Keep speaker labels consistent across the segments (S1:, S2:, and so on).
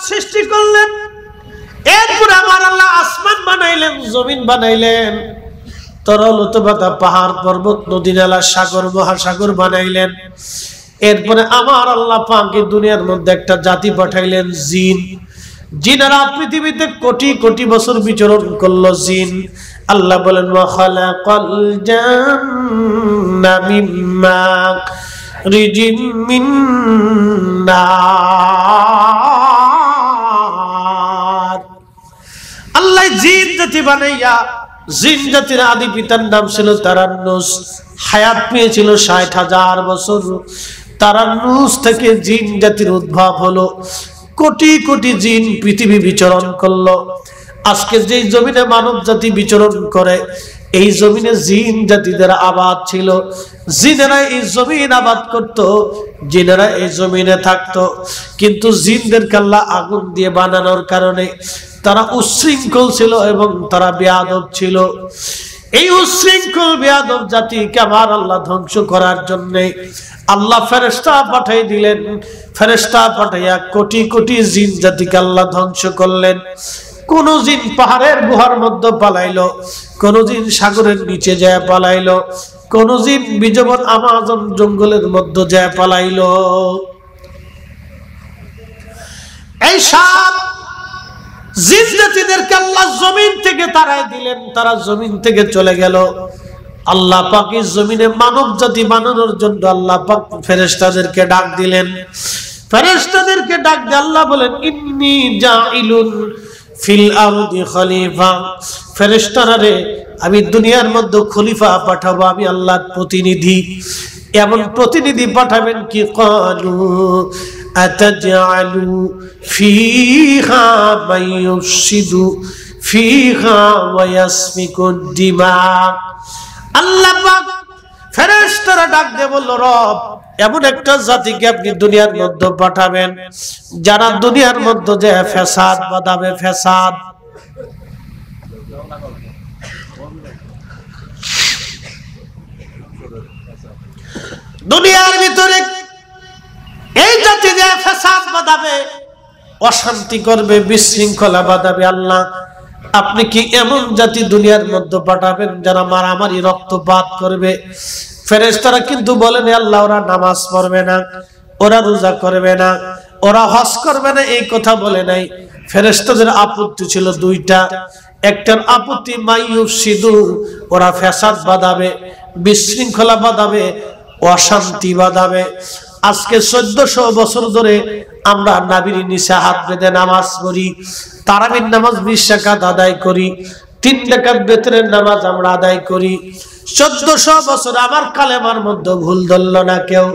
S1: সৃষ্টি করলেন, এরপর আমার আল্লাহ আসমান বানাইলেন, জমিন বানাইলেন, তরল উতবাতা পাহাড় পর্বত নদী নালা সাগর মহাসাগর বানাইলেন। এরপরে আমার আল্লাহ পাক এই দুনিয়ার মধ্যে একটা জাতি পাঠাইলেন, জিন। জিনেরা পৃথিবীতে কোটি কোটি বছর বিচরণ করলো জিন। আল্লাহ বলেন ওয়া খালাকাল জান্না মিন মারিজিম মিন নার। আল্লাহ জিন জাতি বানাইয়া, জিন জাতির আদি পিতার নাম ছিল তারান্নুস, হায়াত পেয়েছিল ৬০,০০০ বছর। তারান্নুস থেকে জিন জাতির উদ্ভব হলো, কোটি কোটি জিন পৃথিবী বিচরণ করলো। আজকে যে জমিনে মানব জাতি বিচরণ করে, এই জমিনে জিন জাতিদের আবাদ ছিল। জিনেরা এই জমিন আবাদ করত, জিনেরা এই জমিনে থাকতো। কিন্তু জিনদেরকে আল্লাহ আগুন দিয়ে বানানোর কারণে তারা উচ্ছৃঙ্খল ছিল এবং তারা বেয়াদব ছিল। এই উচ্ছৃঙ্খল বেয়াদব জাতিকে আমার আল্লাহ ধ্বংস করার জন্য আল্লাহ ফেরেশতা পাঠাই দিলেন। ফেরেশতা পাঠাইয়া কোটি কোটি জিন জাতিকে আল্লাহ ধ্বংস করলেন। কোন জিন পাহাড়ের গুহার মধ্যে পালাইলো, কোন জিন সাগরের নিচে যায় পালাইলো, কোন জিন বিজবন আমাজন জঙ্গলের মধ্যে যায় পালাইলো। এই সব জিন জাতিদেরকে আল্লাহ জমিন থেকে তাড়াই দিলেন, তারা জমিন থেকে চলে গেল। আল্লাহ পাক এই জমিনে মানব জাতি বানানোর জন্য আল্লাহ পাক ফেরেশতাদেরকে ডাক দিলেন। ফেরেশতাদেরকে ডাক দিয়ে আল্লাহ বলেন ইন্নী জাইলুন ফিল আরদি খলিফা। ফেরেশতারা রে, আমি দুনিয়ার মধ্যে খলিফা পাঠাবো, আমি আল্লাহর প্রতিনিধি। এমন প্রতিনিধি পাঠাবেন কি ক্বালু আতাজআলু ফিহা মাইয়ুফসিদু ফিহা ওয়া ইয়াসফিকুদ দিমা। আল্লাহ পাক ফেরেশতারা ডাক দিয়ে বলল, রব এমন একটা জাতিকে আপনি দুনিয়ার মধ্যে পাঠাবেন যারা দুনিয়ার মধ্যে যে ফ্যাসাদ বাঁধাবে, ফ্যাসাদ। দুনিয়ার ভিতরে এই জাতি যে ফ্যাসাদ বাঁধাবে, অশান্তি করবে, বিশৃঙ্খলা বাঁধাবে। আল্লাহ আপনি কি এমন জাতি দুনিয়ার মধ্যে পাঠাবেন যারা মারামারি রক্তপাত করবে? ফেরেশতারা কিন্তু বলেন আল্লাহ ওরা নামাজ পড়বে না, ওরা রোজা করবে না, ওরা হজ করবে না, এই কথা বলে নাই। ফেরেশতাদের আপত্তি ছিল দুইটা। একটার আপত্তি মাইয়ুফসিদু, ওরা ফ্যাসাদ বাঁধাবে, বিশৃঙ্খলা বাঁধাবে, অশান্তি বাঁধাবে। আজকে 1400 বছর ধরে আমরা নাবির নিচে হাত বেঁধে নামাজ পড়ি, তারাবির নামাজ 20 রাকাত আদায় করি, 3 রাকাত বেতরের নামাজ আমরা আদায় করি। 1400 বছর আমার কালেমার মধ্যে ভুল ধরল না কেউ।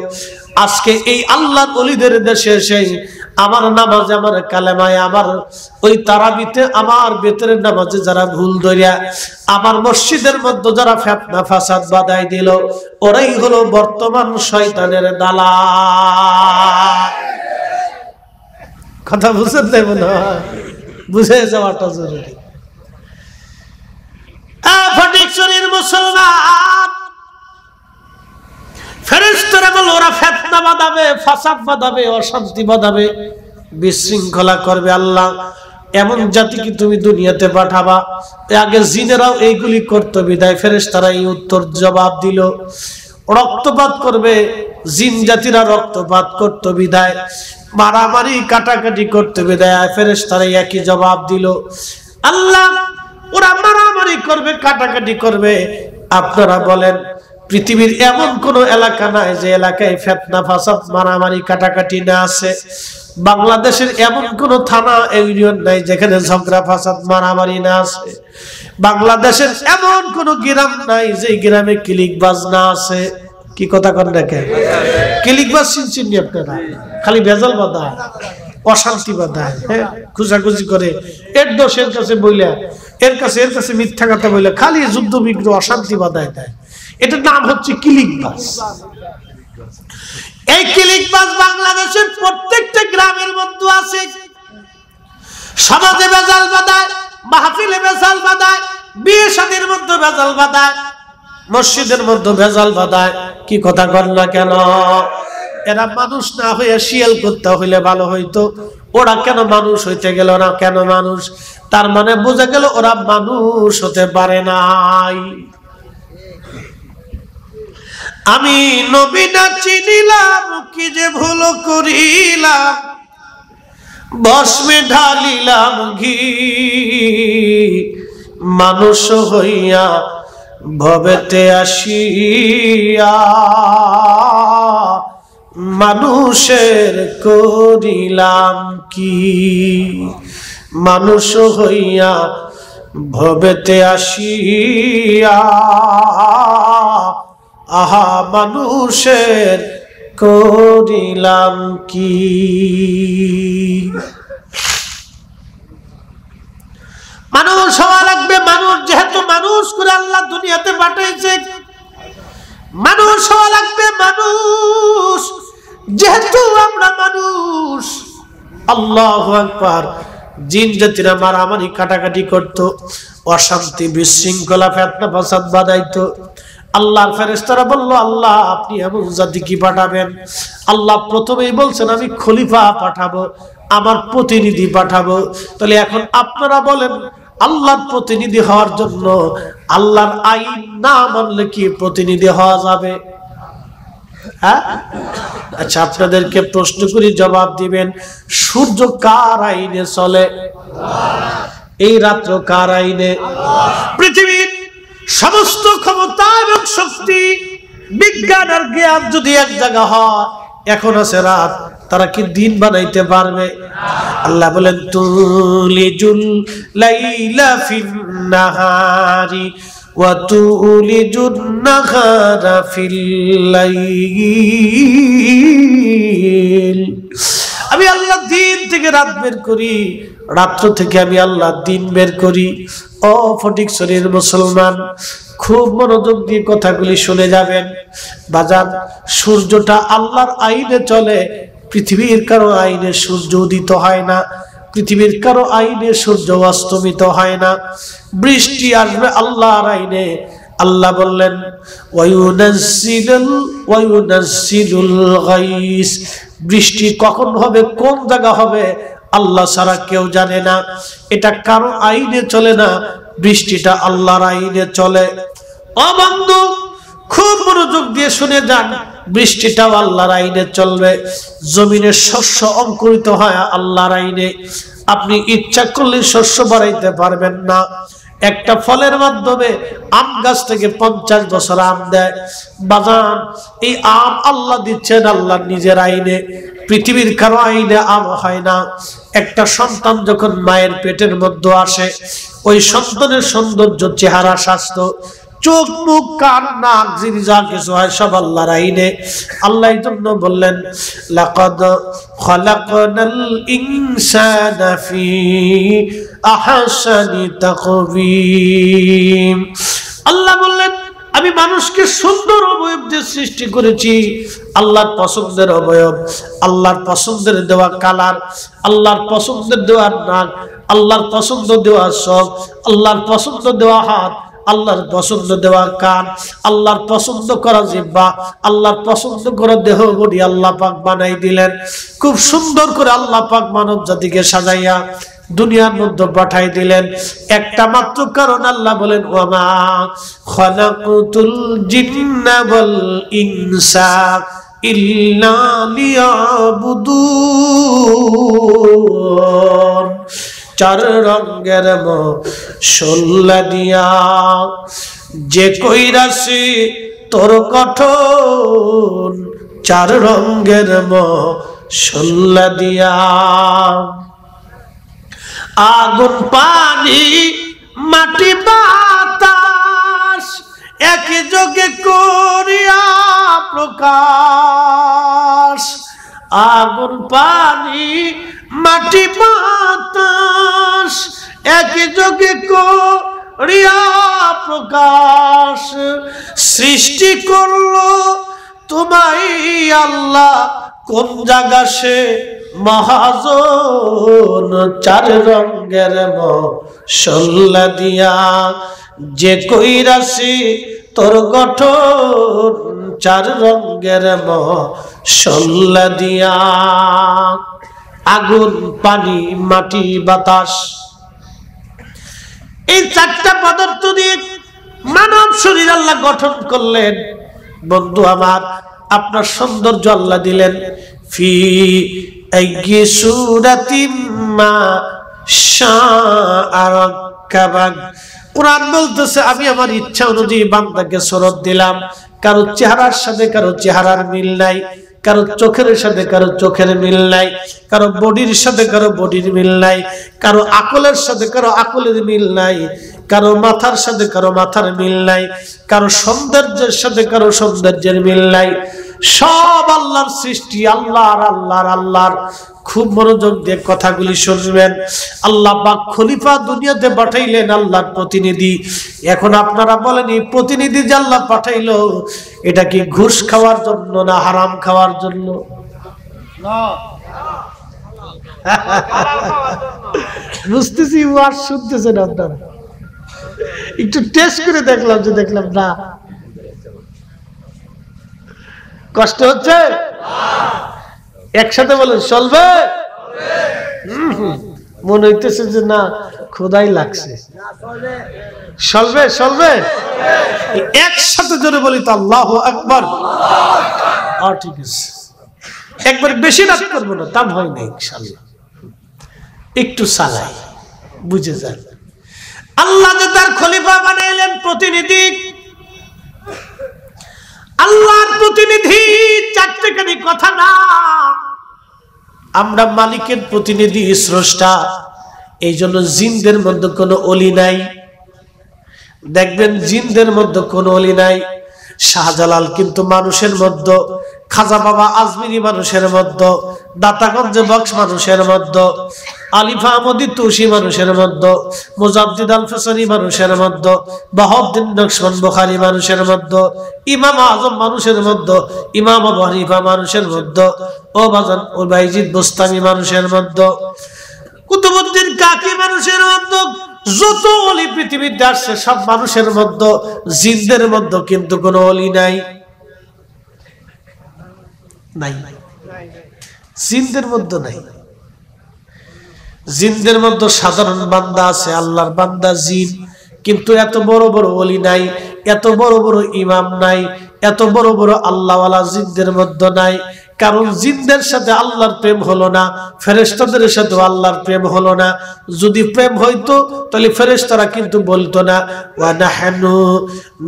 S1: আজকে এই আল্লাহর ওলিদের দেশে এসে আমার নামাজে, আমার কালেমায়, আমার ওই তারাবিতে, আমার বেতরের নামাজে যারা ভুল ধরিয়া আমার মসজিদের মধ্যে যারা ফিতনা ফাসাদ বাঁধাই দিল, ওরাই হলো বর্তমান শয়তানের দালাল। কথা বুঝতে দেব না, বুঝে যাওয়াটা জরুরি। ফটিকছড়ির মুসলমান, ফেরেশতারা বলে ওরা ফিতনা বাঁধাবে, ফাসাদ বাঁধাবে, অশান্তি বাঁধাবে, বিশৃঙ্খলা করবে। আল্লাহ এমন জাতিকে তুমি দুনিয়াতে পাঠাবা। আগে জিনেরাও এইগুলি করতে বিদায় ফেরেশতারা এই উত্তর জবাব দিল, রক্তপাত করবে, জিন জাতিরা রক্তপাত করতে বিদায়, মারামারি কাটাকাটি করতে বিদায় ফেরেশতারা একই জবাব দিল। আল্লাহ ওরা মারামারি করবে, কাটাকাটি করবে। আপনারা বলেন পৃথিবীর এমন কোন এলাকা নাই যে এলাকায় ফিতনা ফাসাদ মারামারি কাটাকাটি না আছে? বাংলাদেশের এমন কোন থানা ইউনিয়ন নাই যেখানে ঝগড়া ফাসাদ মারামারি না আছে? বাংলাদেশের এমন কোন গ্রাম নাই যে গ্রামে ক্লিকবাজ না আছে? কি কথা কন দেখেন, ক্লিকবাজ চিনি আপনারা? খালি ভেজাল বাঁধায়, অশান্তি বাঁধায়, হ্যাঁ, খুঁজাখুঁজি করে, এর দোষ এর কাছে বইলা, এর কাছে মিথ্যা কথা বইলা, খালি যুদ্ধ বিগ্রহ অশান্তি বাঁধায় দেয়। এটার নাম হচ্ছে ক্লিকবাজ। এই ক্লিকবাজ বাংলাদেশের প্রত্যেকটা গ্রামের মধ্যে আছে। সমাজে ভেজাল বাঁধায়, মাহফিলে ভেজাল বাঁধায়, বিয়ে শাদীর মধ্যে ভেজাল বাঁধায়, মসজিদের মধ্যে ভেজাল বাঁধায়। কি কথা কর না কেন? এরা মানুষ না হয়ে শিয়াল করতে হইলে ভালো হইতো। ওরা কেন মানুষ হইতে গেল না? কেন মানুষ? তার মানে বোঝা গেল ওরা মানুষ হতে পারে নাই। আমি নবী না চিনিলাম, কি যে ভুল করিলাম, ভস্মে ঢালিলাম ঘি, মানুষ হইয়া ভবেতে আসিয়া মানুষের করিলাম কি? মানুষ হইয়া ভবেতে আসিয়া আহা মানুষের করিলাম কি? মানুষ হওয়া লাগবে। মানুষ যেহেতু মানুষ করে আল্লাহ দুনিয়াতে পাঠিয়েছে, মানুষ হওয়া লাগবে। মানুষ যেহেতু আমরা মানুষ। আল্লাহু আকবার। জিন জাতিরা মারামারি কাটাকাটি করত, অশান্তি বিশৃঙ্খলা ফিতনা ফাসাদ বাঁধাইতো। আল্লাহর ফেরেশতারা বলল, আল্লাহ আপনি এমন জাতি কি পাঠাবেন? আল্লাহ প্রথমেই বলছেন আমি খলিফা পাঠাবো, আমার প্রতিনিধি পাঠাবো। তাহলে এখন আপনারা বলেন, আল্লাহর প্রতিনিধি হওয়ার জন্য আল্লাহর আইন না মানলে কি প্রতিনিধি হওয়া যাবে? হ্যাঁ? আচ্ছা, আপনাদেরকে প্রশ্ন করি, জবাব দিবেন। সূর্য কার আইনে চলে? এই রাত্র কার আইনে? পৃথিবীর সমস্ত ক্ষমতা এবং শক্তি, বিজ্ঞান আর জ্ঞান যদি এক জায়গা হয়, এখন আছে রাত, তারা কি দিন বানাইতে পারবে? আল্লাহ বলেন তুলিজুল লাইলা ফিন নাহারি ওয়া তুলিজুন নাহারা ফিল লাইল। আমি আল্লাহ দিন থেকে রাত বের করি, রাত্র থেকে আমি আল্লাহ দিন বের করি। ও ফটিক শরীর মুসলমান, খুব মনোযোগ দিয়ে কথাগুলি শুনে যাবেন। বাজার, সূর্যটা আল্লাহর আইনে চলে। পৃথিবীর কারো আইনে সূর্য উদিত হয় না, পৃথিবীর কারো আইনে সূর্য অস্তমিত হয় না। বৃষ্টি আসবে আল্লাহর আইনে। আল্লাহ বললেন ওয়ায়ুনাজ্জিলুল গাইস। বৃষ্টি কখন হবে, কোন জায়গা হবে, আল্লাহ ছাড়া কেউ জানে না। এটা কারো আইনে চলে না, বৃষ্টিটা আল্লাহর আইনে চলে। ও বন্ধু, খুব মনোযোগ দিয়ে শুনে যান, বৃষ্টিটাও আল্লাহর আইনে চলবে। জমিনের শস্য অঙ্কুরিত হয় আল্লাহর আইনে। আপনি ইচ্ছা করলে শস্য বাড়াইতে পারবেন না। একটা ফলের মাধ্যমে আম গাছ থেকে 50 বছর আম দেয়। বাজান, এই আম আল্লাহ দিচ্ছেন আল্লাহর নিজের আইনে, পৃথিবীর কারো আইনে আম হয় না। একটা সন্তান যখন মায়ের পেটের মধ্যে আসে, ওই সন্তানের সৌন্দর্য, চেহারা, স্বাস্থ্য, চোখ, মুখ, কান, নাক, জিনি যা কিছু হয় সব আল্লাহর আইনে। আল্লাহ এই জন্য বললেন লাকাদ খালাকনাল ইনসানা ফি আহসানি তাকওয়িম। আল্লাহ বললেন আমি মানুষকে সুন্দর অবয়ব দিয়ে সৃষ্টি করেছি। আল্লাহর পছন্দের অবয়ব, আল্লাহর পছন্দের দেওয়া কালার, আল্লাহর পছন্দের দেওয়া নাক, আল্লাহর পছন্দ দেওয়া চোখ, আল্লাহর পছন্দ দেওয়া হাত, আল্লাহর পছন্দ দেওয়া কান, আল্লাহর পছন্দ করা জিহ্বা, আল্লাহর পছন্দ করা দেহ বডি আল্লাহ পাক বানাই দিলেন। খুব সুন্দর করে আল্লাহ পাক মানব জাতিকে সাজাইয়া দুনিয়ার মধ্যে পাঠাই দিলেন। একটা মাত্র কারণ, আল্লাহ বলেন ওয়ামা খালাকুতুল জিন্না ওয়াল ইনসা ইল্লা লিয়াবুদুন। চার রঙের মশলা দিয়া যে কইরাছি তোর গঠন, চার রঙের মশলা দিয়া। আগুন, পানি, মাটি, বাতাস একই যোগে করিয়া প্রকাশ। আগুন, পানি, মাটি, বাতাস একই যোগে করিয়া প্রকাশ। সৃষ্টি করলো তোমায় আল্লাহ কোন জায়গা সে মহাজন। চার রঙের মশলা দিয়া যে কইরাছি তোর গঠন, চার রঙের মশলা দিয়া। আগুন, পানি, মাটি, বাতাস, এই চারটা পদার্থ দিয়ে মানব শরীর আল্লাহ গঠন করলেন। বন্ধু আমার, আপনার সৌন্দর্য আল্লাহ দিলেন ফি আইয়ি সূরাতিম মা শাআ রাক্কাবাক। কুরআন বলতেছে আমি আমার ইচ্ছা অনুযায়ী বান্দাকে সুরত দিলাম। কারো চেহারার সাথে কারো চেহারার মিল নাই, কারো চোখের সাথে কারো চোখের মিল নাই, কারো বডির সাথে কারো বডির মিল নাই, কারো আকলের সাথে কারো আকলের মিল নাই, কারো মাথার সাথে কারো মাথার মিল নাই, কারো সৌন্দর্যের সাথে কারো সৌন্দর্যের মিল নাই। সব আল্লাহর সৃষ্টি, আল্লাহর। খুব মনোযোগ দিয়ে কথাগুলি শুনবেন। আল্লাহ পাক খলিফা দুনিয়াতে পাঠাইলেন, আল্লাহর প্রতিনিধি। এখন আপনারা বলেন, এই প্রতিনিধি যে আল্লাহ পাঠাইলো, এটা কি ঘুষ খাওয়ার জন্য না হারাম খাওয়ার জন্য? বুঝতেছি, ওয়াজ শুনতেছেন আপনারা। একটু টেস্ট করে দেখলাম না, কষ্ট হচ্ছে? একসাথে বলেন চলবে? মনে হইতেছে যে না, খোদাই লাগছে। চলবে। একসাথে জোরে বলি তো আল্লাহু আকবার। ঠিক আছে, একবার বেশি রাত করবো না, তা ভয় নেই ইনশাআল্লাহ। একটু চালাই, বুঝে যান। আল্লাহ যে তার খলিফা বানাইলেন, প্রতিনিধি, আল্লাহর প্রতিনিধি চারটেখানি কথা না। আমরা মালিকের প্রতিনিধি, স্রষ্টা। এই জন্য জিনদের মধ্যে কোনো অলি নাই। দেখবেন জিনদের মধ্যে কোনো অলি নাই। শাহজালাল কিন্তু মানুষের মধ্যে, খাজা বাবা আজমিরি মানুষের মধ্যে, দাতাগঞ্জ বক্স মানুষের মধ্যে, আলিফা আহমদি তুষি মানুষের মধ্যে, মুজাদ্দিদ আল ফসানি মানুষের মধ্যে, বাহাউদ্দিন নকশবন্দ বুখারী মানুষের মধ্যে, ইমাম আজম মানুষের মধ্যে, ইমাম আবু হানিফা মানুষের মধ্যে, ও বাজান ও বাইজিদ বুস্তামি মানুষের মধ্যে, কুতুবউদ্দিন কাকি মানুষের মধ্যে, যত ওলি পৃথিবীতে আসছে সব মানুষের মধ্যে। জিনদের মধ্যে কিন্তু কোনো ওলি নাই। জিনদের মধ্যে নাই। জিনদের মধ্যে সাধারণ বান্দা আছে, আল্লাহর বান্দা জিন, কিন্তু এত বড় বড় ওলি নাই, এত বড় বড় ইমাম নাই, এত বড় বড় আল্লাহওয়ালা জিনদের মধ্যে নাই। কারণ জিনদের সাথে আল্লাহর প্রেম হলো না, ফেরেশতাদের সাথে আল্লাহর প্রেম হলো না। যদি প্রেম হইতো তাহলে ফেরেশতারা কিন্তু বলতো না ওয়া নাহনু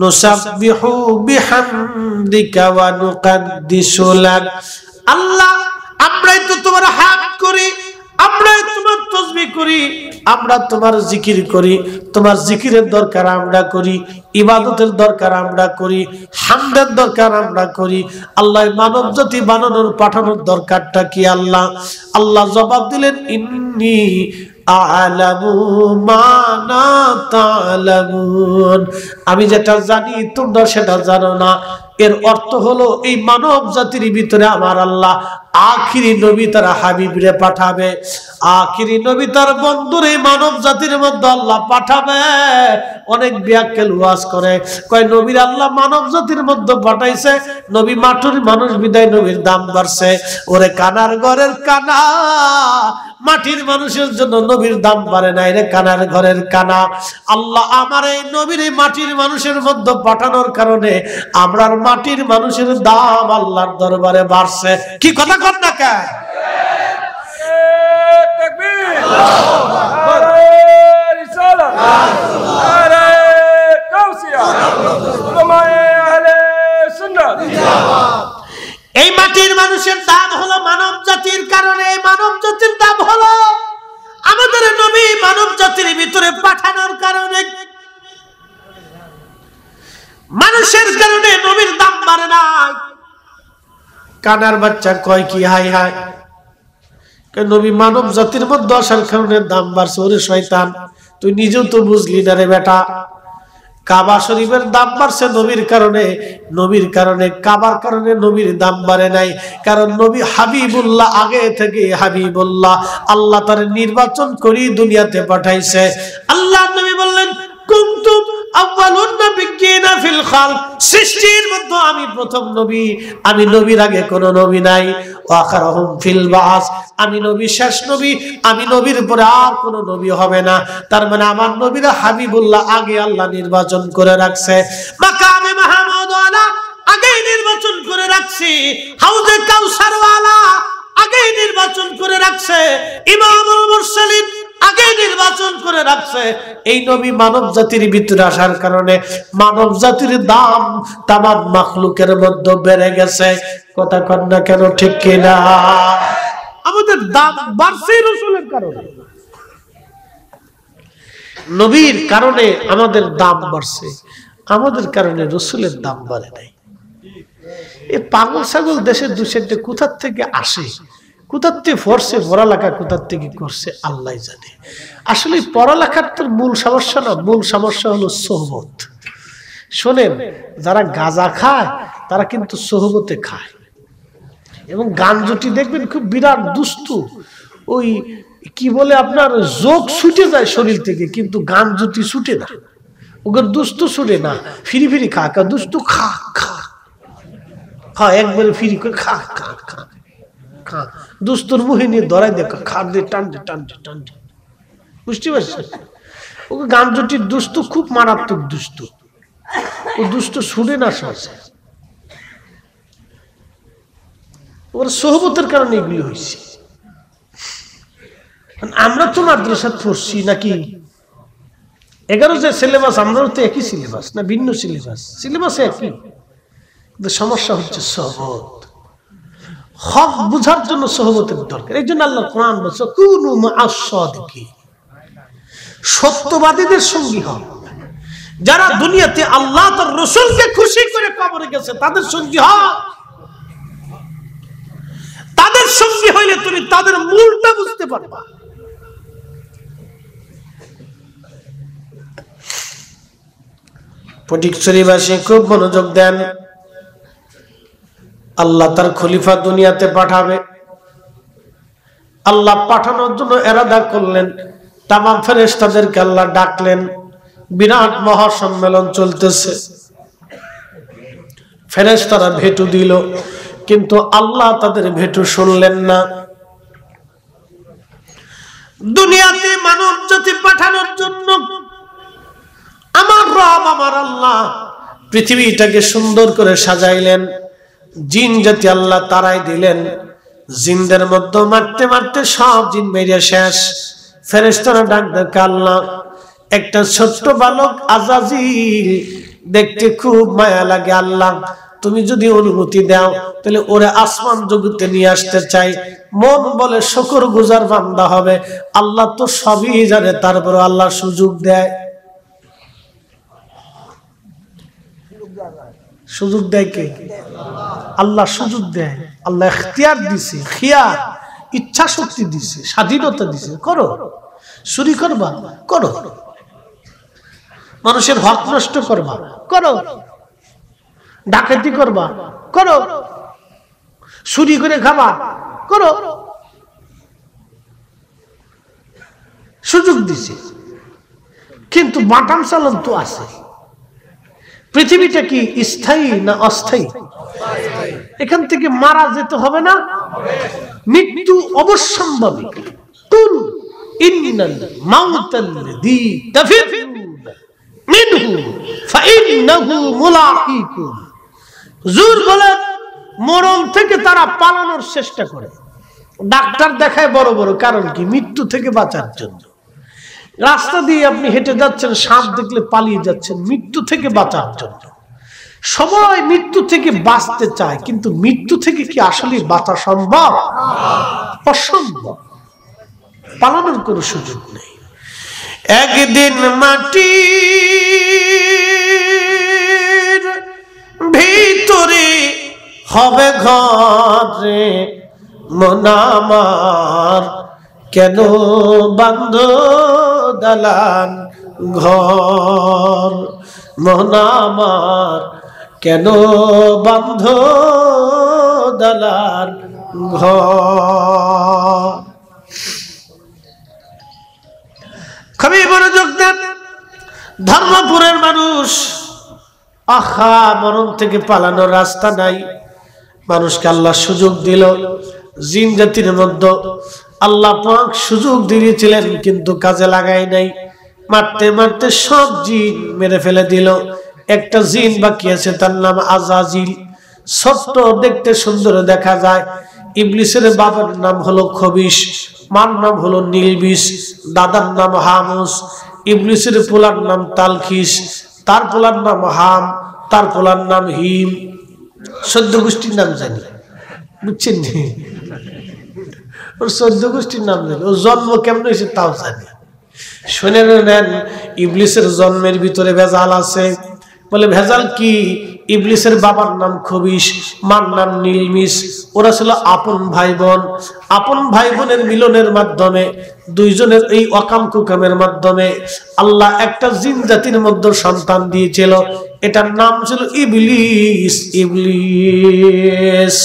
S1: নুসাব্বিহু বিহামদিকা ওয়া নুকাদ্দিসু লাক। আল্লাহ, আমরাই তো তোমার হামদ করি, আমরাই তোমার তাসবিহ করি, আমরা তোমার জিকির করি। তোমার জিকিরের দরকার আমরা করি, ইবাদতের দরকার আমরা করি, হামদের দরকার আমরা করি। আল্লাহ মানব জাতি বানানোর পাঠানোর দরকারটা কি? আল্লাহ জবাব দিলেন, ইন্নী আ'লামু মা লা তা'লামুন। আমি যেটা জানি তোমরা সেটা জানো না। এর অর্থ হলো এই মানব জাতির ভিতরে আমার আল্লাহ আখিরি নবী তার হাবিবরে পাঠাবে। আখিরি নবী তার বন্ধুরে মানব জাতির মধ্যে আল্লাহ পাঠাবে। অনেক বিয়াক্কেল ওয়াজ করে, কয় নবীর আল্লাহ মানব জাতির মধ্যে পাঠাইছে, নবী মাঠুর মানুষ বিদায় নবীর দাম বাড়ছে। ওরে কানার ঘরের কানা, মাটির মানুষের জন্য নবীর দাম বাড়ে নাই রে কানার ঘরের কানা। আল্লাহ আমার এই নবীর মাটির মানুষের মধ্যে পাঠানোর কারণে আমরার মাটির মানুষের দাম আল্লাহর দরবারে বাড়ছে। কি কথা কর না কে? এই মাটির মানুষের দাম হলো মানব জাতির কারণে, মানব জাতির দাম হলো আমাদের নবী মানব জাতির ভিতরে পাঠানোর কারণে। মানুষের কারণে নবীর দাম বাড়ে নাই। কানার বাচ্চা কয় কি হাই হাই, নবী মানব জাতির মধ্যে আসার কারণে দাম বাড়ছে। ওরে শয়তান, তুই নিজেও তো বুঝলি না রে বেটা। কাবা শরীফের দাম বাড়ছে নবীর কারণে, নবীর কারণে কাবার কারণে নবীর দাম বাড়ে নাই। কারণ নবী হাবিবুল্লাহ, আগে থেকে হাবিবুল্লাহ, আল্লাহ তার নির্বাচন করি দুনিয়াতে পাঠাইছে। আল্লাহ নবী বললেন কুনতুম আউয়ালুন নাবিয়্যিনা ফিল খালক, সৃষ্টির মধ্যে আমি প্রথম নবী, আমি নবীর আগে কোন নবী নাই। ওয়া আখরাহুম ফিল বাস, আমি নবী শেষ নবী, আমি নবীর পরে আর কোন নবী হবে না। তার মানে আমার নবীরা হাবিবুল্লাহ আগে আল্লাহ নির্বাচন করে রাখছে, মাকামে মাহমুদ ওয়ালা আগে নির্বাচন করে রাখছি, হাউজে কাউসার ওয়ালা আগে নির্বাচন করে রাখছে, ইমামুল মুরসালিন আগে নির্বাচন করে রাখছে। এই নবী মানব জাতির ভিতরে আসার কারণে মানব জাতির দাম তামাম মাখলুকের মধ্যে বেড়ে গেছে। কথা কন না কেন, ঠিক কিনা? আমাদের দাম বাড়ছে রাসূলের কারণে, নবীর কারণে আমাদের দাম বাড়ছে, আমাদের কারণে রাসূলের দাম বাড়ে নাই। এই পাগল ছাগল দেশের দুশেরটা কোথার থেকে আসে, কোথার থেকে ফরছে, পড়ালেখা কোথার থেকে করছে আল্লাহ জানে। আসলে পড়ালেখার তো মূল সমস্যা না, মূল সমস্যা হলো সোহবত। শোনেন, যারা গাঁজা খায় তারা কিন্তু সোহবতে খায়, এবং গাঞ্জটি দেখবেন খুব বিরাট দুস্তু, ওই কি বলে আপনার যোগ ছুটে যায় শরীর থেকে, কিন্তু গাঞ্জটি ছুটে না, ওকে দুস্তু ছুটে না, ফিরি ফিরি খা খা দুস্তু খা খা খা, একবারে ফিরি করে খা খা খা খা, দুস্তুর মুহে নিয়ে ধরাই দেখা খা দিয়ে টানতে টানতে টানতে, বুঝতে পারছেন? ওকে গাঞ্জটির দুস্তু খুব মারাত্মক দুস্তু, ও দুস্তু ছুটে না সহজে, ওর সোহবতের কারণে এগুলি হয়েছে। আমরা তো মাদ্রাসা পড়ছি নাকি, 11 যে সিলেবাস, আমরাও তো একই সিলেবাস না ভিন্ন সিলেবাস? সিলেবাস একই, কিন্তু সমস্যা হচ্ছে সোহবত। হক বুঝার জন্য সোহবতের দরকার। এই জন্য আল্লাহ কোরআন বলছে কুনু মা'আস সাদিকিন, সত্যবাদীদের সঙ্গী হও। যারা দুনিয়াতে আল্লাহ তার রাসূলকে খুশি করে কবরে গেছে তাদের সঙ্গী হও। তাদের সঙ্গী হইলে তুমি তাদের মূলটা বুঝতে পারবা। ফটিকছড়িবাসী খুব মনোযোগ দেন, আল্লাহ তার খলিফা দুনিয়াতে পাঠাবে। আল্লাহ পাঠানোর জন্য এরাদা করলেন, তামাম ফেরেশতাদেরকে আল্লাহ ডাকলেন, বিরাট মহাসম্মেলন চলতেছে, ফেরেশতারা ভেটু দিল, কিন্তু আল্লাহ তাদের ভেটু শুনলেন না। দুনিয়াতে মানব জাতি পাঠানোর জন্য আমার রব আমার আল্লাহ পৃথিবীটাকে সুন্দর করে সাজাইলেন, জিন জাতি আল্লাহ তারাই দিলেন, জিনদের মধ্যে মারতে মারতে সব জিন মেরে শেষ। ফেরেশতারা ডাক ডাকে আল্লাহ, একটা ছোট্ট বালক আজাজিল দেখতে খুব মায়া লাগে, আল্লাহ তুমি যদি অনুমতি দাও তাহলে ওরে আসমান জগতে নিয়ে আসতে চাই। মন বলে শুকরগুজার বান্দা হবে, আল্লাহ তো সবই জানে, তারপর আল্লাহ সুযোগ দেয়। সুযোগ দেয় কে? আল্লাহ সুযোগ দেয়। আল্লাহ ইখতিয়ার দিছে, খিয়ার ইচ্ছা শক্তি দিছে, স্বাধীনতা দিছে, করো, চুরি করবা করো, মানুষের হক নষ্ট করবা করো, ডাকাতি করবা করো, চুরি করে খাবা করো, সুযোগ দিছে। কিন্তু বাটাম চালন তো আছে। পৃথিবীটা কি স্থায়ী না অস্থায়ী? এখান থেকে মারা যেতে হবে না? মৃত্যু অবশ্যম্ভাবী। কুল ইন্নাল মাউতাল্লাযী তাফিরুনা মিনহু ফাইন্নাহু মুলাকীকুম। হুজুর বলেন, মরণ থেকে তারা পালানোর চেষ্টা করে। ডাক্তার দেখায় বড় বড়, কারণ কি? মৃত্যু থেকে বাঁচার জন্য। রাস্তা দিয়ে আপনি হেঁটে যাচ্ছেন, সাপ দেখলে পালিয়ে যাচ্ছেন, মৃত্যু থেকে বাঁচার জন্য। সবাই মৃত্যু থেকে বাঁচতে চায়, কিন্তু মৃত্যু থেকে কি আসলে বাঁচা সম্ভব? অসম্ভব। পালানোর কোনো সুযোগ নেই। একদিন মাটির ভিতরে হবে ঘরে মন আমার, কেন বান্ধ দালান ঘর, মন আমার কেন বান্ধ দালান ঘর। খুবই মনোযোগ দেন। ধর্মপুরের মানুষ আহা মরণ থেকে পালানোর রাস্তা নাই। মানুষকে আল্লাহ সুযোগ দিল, জিন জাতির মধ্যে আল্লাহ পাক সুযোগ দিয়েছিলেন কিন্তু কাজে লাগাই নাই। মারতে মারতে সব জিন মেরে ফেলে দিল। একটা জিন বাকি আছে, তার নাম আজাজিল। ছোট্ট, দেখতে সুন্দর দেখা যায়। ইবলিসের বাবার নাম হলো খবিশ, মার নাম হলো নীলবিষ, দাদার নাম হামুস। ইবলিসের পোলার নাম তালখিস, তার পোলার নাম হাম, তার পোলার নাম হিম। 14 গোষ্ঠীর নাম জানি, বুঝছেন? ওর 14 গোষ্ঠীর নাম জানি। ওর জন্ম কেমন হয়েছে তাও জানি। শুনে নেন, ইবলিসের জন্মের ভিতরে ভেজাল আছে। বলে ভেজাল কি? ইবলিসের বাবার নাম খবিশ, মার নাম নীলমিস। ওরা ছিল আপন ভাই বোন। আপন ভাই বোনের মিলনের মাধ্যমে, দুইজনের এই অকাম কুকামের মাধ্যমে আল্লাহ একটা জিন জাতির মধ্যে সন্তান দিয়েছিল। এটার নাম ছিল ইবলিস। ইবলিস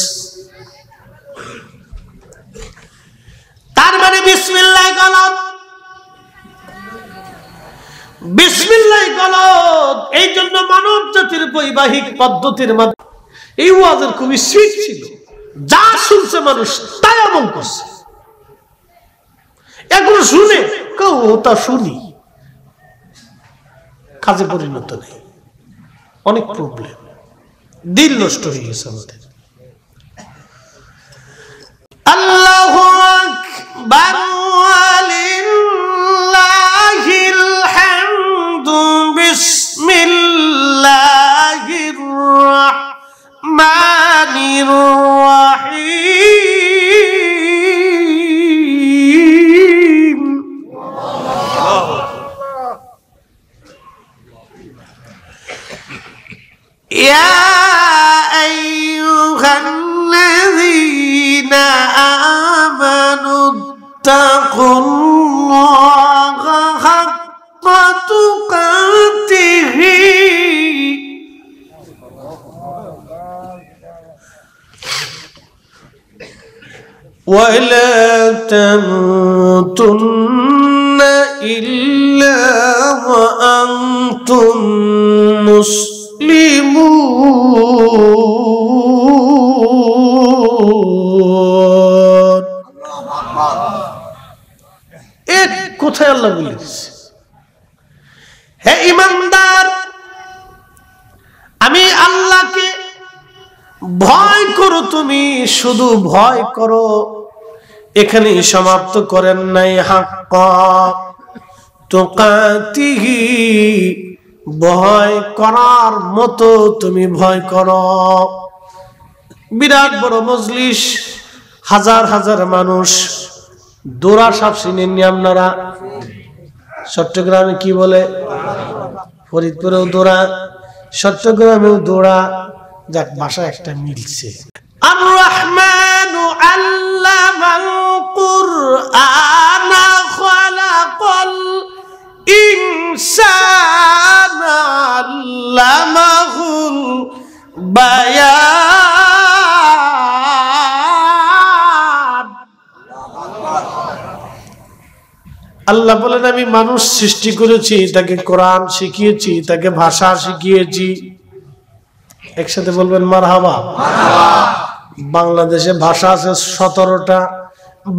S1: তার মানে বিসমিল্লাহ গলত। বিসমিল্লাহ গলত। এই জন্য মানব জাতির বৈবাহিক পদ্ধতির মাধ্যমে এই ওয়াজের খুবই সুইট ছিল। যা শুনছে মানুষ তাই আমল করছে। এগুলো শুনে কেউ তা শুনি, কাজে পরিণত নেই। অনেক প্রবলেম, দিল নষ্ট হয়ে গেছে আমাদের। আল্লাহু আকবার ওয়ালিল্লাহিল হামদু। বিসমিল্লাহির রাহমানির রাহিম। ইয়া আইয়ুহাল্লাযীনা আমানু তাকুল্লাহা হাক্কা তুকাতিহি ওয়া লা তামুতুন্না ইল্লা ওয়া আনতুম মুসলিমুন। এক কোথায় আল্লাহ বলেছে, হে ঈমানদার, আমি আল্লাহকে ভয় করো। তুমি শুধু ভয় করো, এখানে সমাপ্ত করেন নাই। হাক্কা তুকাতিহি, ভয় করার মতো তুমি ভয় করো। বিরাট বড় মজলিস, হাজার হাজার মানুষ। দৌড়া সাপ চিনেননি আপনারা? চট্টগ্রামে কি বলে? ফরিদপুরেও দৌড়া, চট্টগ্রামেও দৌড়া। যাক, ভাষা একটা মিলছে। আর রহমানু আল্লামাল কুরআনা খালাকাল ইনসানা আল্লামাহুল বায়ান। আল্লাহ বলেন, আমি মানুষ সৃষ্টি করেছি, তাকে কোরআন শিখিয়েছি, তাকে ভাষা শিখিয়েছি। একসাথে বলবেন মারহাবা। বাংলাদেশে ভাষা আছে 17টা,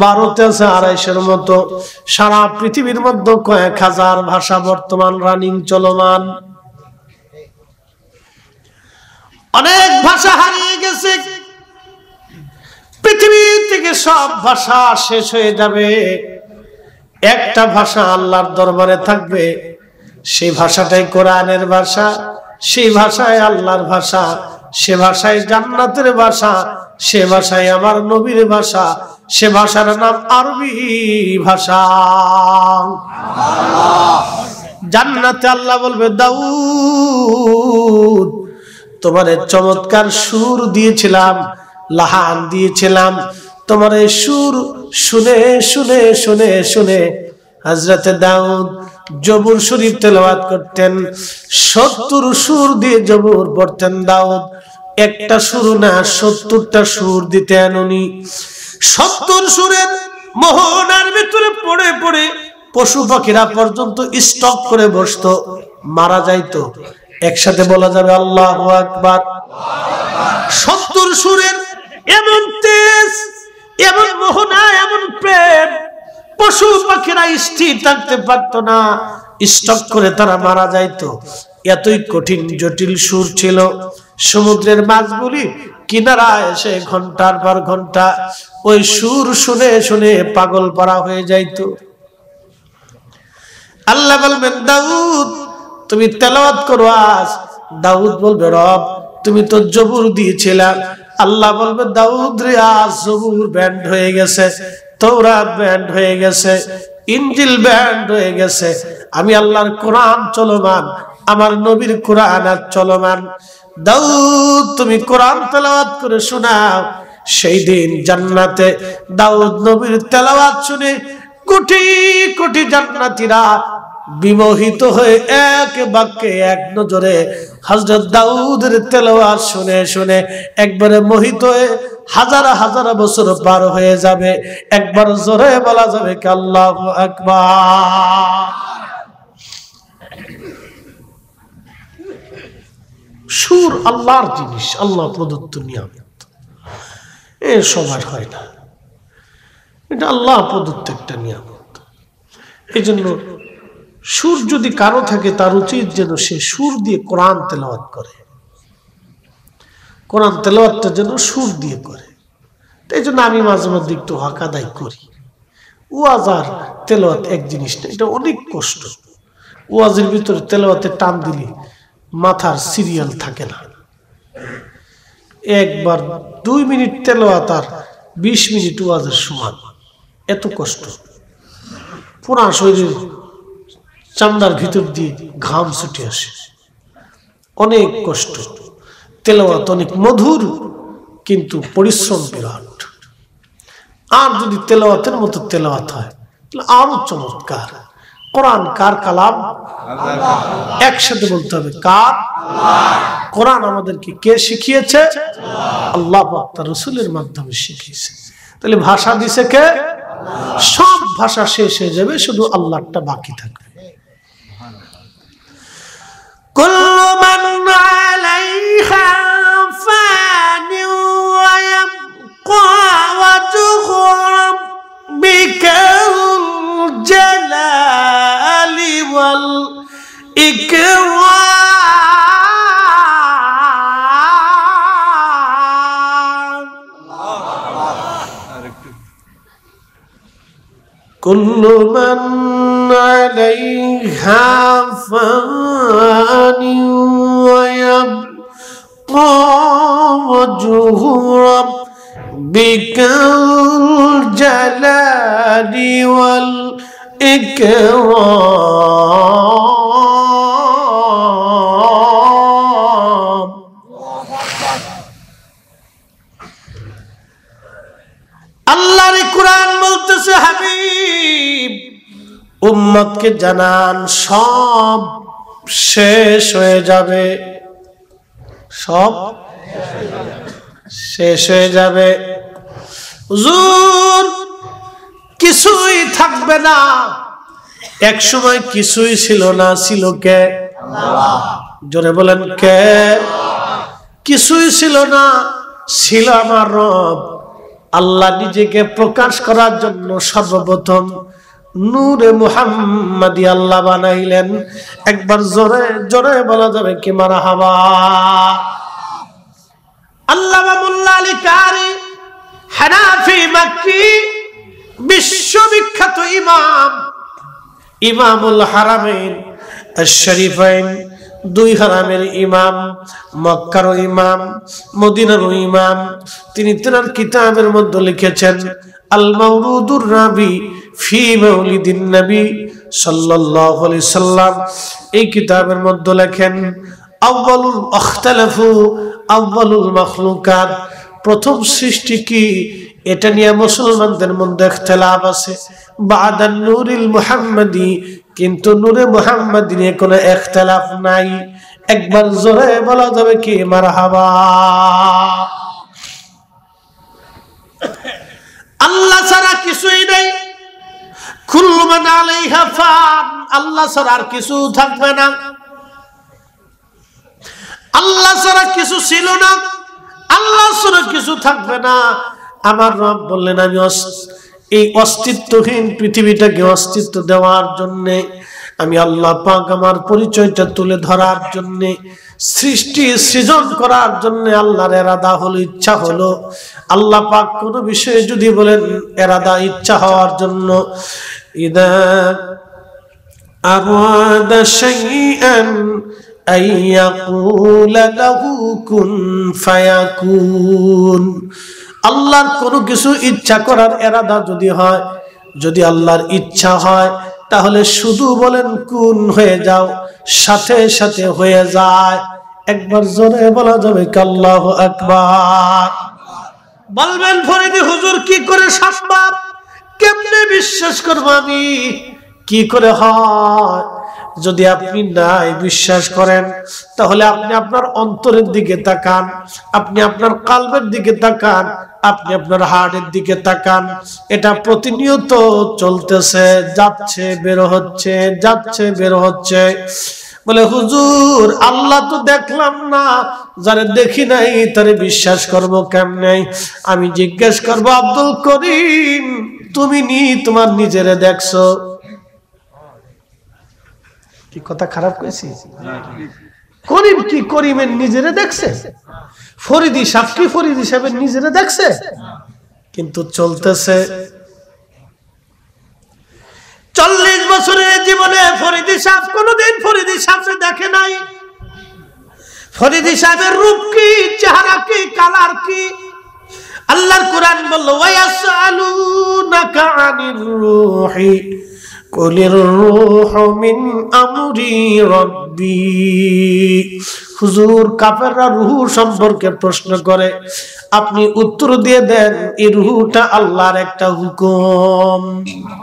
S1: ভারতে আছে 250-এর মতো। সারা পৃথিবীর মধ্যে কয়েক হাজার ভাষা বর্তমান রানিং, চলমান। অনেক ভাষা হারিয়ে গেছে। পৃথিবী থেকে সব ভাষা শেষ হয়ে যাবে। একটা ভাষা আল্লাহর দরবারে থাকবে, সেই ভাষাটাই কোরআনের ভাষা, সেই ভাষায় আল্লাহর ভাষা, সে ভাষায় জান্নাতের ভাষা, সে ভাষায় আমার নবীর ভাষা, সে ভাষার নাম আরবি ভাষা। জান্নাতে আল্লাহ বলবে, দাউদ, তোমার চমৎকার সুর দিয়েছিলাম, লাহান দিয়েছিলাম। তোমার এই সুর শুনে শুনে শুনে শুনে হযরতে দাউদ জবুর শরীফ তেলাওয়াত করতেন। 70 সুর দিয়ে জবুর পড়তেন দাউদ। একটা সুর না, 70টা সুর দিতেন উনি। 70 সুরের মোহনার ভিতরে পড়ে পড়ে পশু পাখিরা পর্যন্ত স্টক করে বসতো। মারা যাইতো, একসাথে বলা যাবে আল্লাহু আকবার। 70 সুরের এমন তেজ, এমন মোহনা, এমন প্রেম, পশু পাখিরা স্থির থাকতে পারতো না, স্টক করে তারা মারা যাইতো। এতই কঠিন জটিল সুর ছিল। সমুদ্রের মাছগুলি কিনারায় এসে ঘন্টার পর ঘন্টা ওই সুর শুনে শুনে পাগল পারা হয়ে যাইতো। আল্লাহ বলবেন দাউদ তুমি তেলাওয়াত করো আজ। দাউদ বলবে রব তুমি তো জবুর দিয়েছিলা। আল্লাহ বলবে দাউদ রে আজ জবুর ব্যান্ড হয়ে গেছে, তৌরাত ব্যান্ড হয়ে গেছে, ইনজিল ব্যান্ড হয়ে গেছে। আমি আল্লাহর কোরআন চলমান, আমার নবীর কোরআন আর চলমান। দাউদ তুমি কোরআন তেলাওয়াত করে শোনাও। সেই দিন জান্নাতে দাউদ নবীর তেলাওয়াত শুনে কোটি কোটি জান্নাতীরা বিমোহিত হয়ে এক বাক্যে এক নজরে হযরত দাউদের তেলাওয়াত শুনে শুনে একবারে মোহিত হয়ে হাজার হাজার বছর পার হয়ে যাবে। একবার জোরে বলা যাবে কি আল্লাহু আকবার। সুর আল্লাহর জিনিস, আল্লাহ প্রদত্ত নিয়ামত, এ সবার হয় না, এটা আল্লাহ প্রদত্ত একটা নিয়ামত। এই জন্য সুর যদি কারো থাকে তার উচিত যেন সে সুর দিয়ে কোরআন তেলাওয়াত করে, কোরআন তেলাওয়াতটা যেন সুর দিয়ে করে। এই জন্য আমি মাঝে মধ্যে একটু হক আদায় করি। ওয়াজ আর তেলাওয়াত এক জিনিস না, এটা অনেক কষ্ট। ওয়াজের ভিতরে তেলাওয়াতে টান দিলে মাথার সিরিয়াল থাকে না। একবার 2 মিনিট তেলাওয়াত আর 20 মিনিট ওয়াজের সমান, এত কষ্ট। পুরা শরীরের চামড়ার ভিতর দিয়ে ঘাম ছুটে আসে, অনেক কষ্ট। তেলাওয়াত অনেক মধুর, কিন্তু পরিশ্রম বিরাট। আর যদি তেলাওয়াতের মতো তেলাওয়াত হয় তাহলে আরো চমৎকার। কোরআন কার কালাম? একসাথে বলতে হবে কার? কোরআন আমাদেরকে কে শিখিয়েছে? আল্লাহ পাক তার রাসূলের মাধ্যমে শিখিয়েছে। তাহলে ভাষা দিছে কে? সব ভাষা শেষ হয়ে যাবে, শুধু আল্লাহটা বাকি থাকবে। কুল্লু মান আলাইহা ফানি ওয়া ইয়াবকা ওয়াজহু রাব্বিকাল জালালি ওয়াল ইকরাম। কুল্লু মান আলাইহা ফানি ওয়া ইয়াবকা ওয়াজহু রাব্বিকাল জালালি ওয়াল ইকরাম। আল্লাহর কোরআন বলতেছে হাবিব উম্মতকে জানান সব শেষ হয়ে যাবে, সব শেষ হয়ে যাবে। হুজুর কিছুই থাকবে না। এক সময় কিছুই ছিল না, ছিল কে? আল্লাহ। জোরে বলেন কে? কিছুই ছিল না, ছিল আমার রব। আল্লাহ নিজেকে প্রকাশ করার জন্য সর্বপ্রথম নূরে মুহাম্মাদি আল্লাহ বানাইলেন। একবার জোরে জোরে বলা যাবে কি মারহাবা। আল্লামা মোল্লা আলী কারি হানাফি মাক্কি বিশ্ববিখ্যাত ইমাম, ইমামুল হারামাইন আশ-শরীফাইন, 2 হারামের ইমাম, মক্কারও ইমাম, মদিনারও ইমাম। তিনি তার কিতাবের মধ্যে লিখেছেন আল মাওলুদুর রাবি ফি মাউলিদিন নবী সাল্লাল্লাহু আলাইহি সাল্লাম। এই কিতাবের মধ্যে লেখেন আউয়ালুল ইখতিলাফু আউয়ালুল মাখলুকাত, প্রথম সৃষ্টি কি এটা নিয়ে মুসলমানদের মধ্যে ইখতিলাফ আছে। বাদান নূরিল মুহাম্মাদি, কিন্তু নূরে মুহাম্মাদি নিয়ে কোনো ইখতিলাফ নাই। একবার জোরে বলা যাবে কি মারহাবা। আল্লাহ ছাড়া কিছুই নেই। কুল্লু মান আলাইহা ফান, আল্লাহ ছাড়া আর কিছু থাকবে না। আল্লাহ ছাড়া কিছু ছিল না, আল্লাহ ছাড়া কিছু থাকবে না। আমার রব বললেন আমি এই অস্তিত্বহীন পৃথিবীটাকে অস্তিত্ব দেওয়ার জন্য, আমি আল্লাহ পাক আমার পরিচয়টা তুলে ধরার জন্য, সৃষ্টি সৃজন করার জন্য আল্লাহর ইরাদা হলো, ইচ্ছা হলো। আল্লাহ পাক কোন বিষয়ে যদি বলেন ইরাদা ইচ্ছা হওয়ার জন্য, ইদা আরাদা শাইআন আইয়াকুলা লাহু কুন ফায়াকুন। আল্লাহর কোনো কিছু ইচ্ছা করার ইরাদা যদি হয়, যদি আল্লাহর ইচ্ছা হয়, তাহলে শুধু বলেন কুন হয়ে যাও, সাথে সাথে হয়ে যায়। একবার জোরে বলা যাবে কি আল্লাহু আকবার? বলবেন ফরিদি হুজুর কি করে সম্ভব, কেমনে বিশ্বাস করব আমি, কি করে হয়? যদি আপনি নাই বিশ্বাস করেন, তাহলে আপনি আপনার অন্তরের দিকে তাকান, আপনি আপনার কলবের দিকে তাকান, আপনি আপনার হার্টের দিকে তাকান। এটা প্রতিনিয়ত চলতেছে, যাচ্ছে বের হচ্ছে, যাচ্ছে বের হচ্ছে। বলে হুজুর আল্লাহ তো দেখলাম না, যারে দেখি নাই তারে বিশ্বাস করব কেমনে? আমি জিজ্ঞেস করব আব্দুল করিম, তুমি তোমার নিজেরে দেখছো? কি কথা খারাপ কইছি? করিম কি করিমের নিজেরে দেখছে? ফরিদি সাহেব কি ফরিদি সাহেবের নিজেরে দেখছে? কিন্তু চলতেছে। 40 বছরের জীবনে ফরিদি সাহেব কোনদিন ফরিদি সাহেবকে দেখে নাই। ফরিদি সাহেবের রূপ কি, চেহারা কি, কালার কি? আল্লাহর কোরআন বলল ওয়ায়াসআলুনাকা আনির রূহি কুলির রূহু মিন আমরি রাব্বি। হুজুর কাফেররা রূহ সম্পর্কে প্রশ্ন করে, আপনি উত্তর দিয়ে দেন এই রূহটা আল্লাহর একটা হুকুম।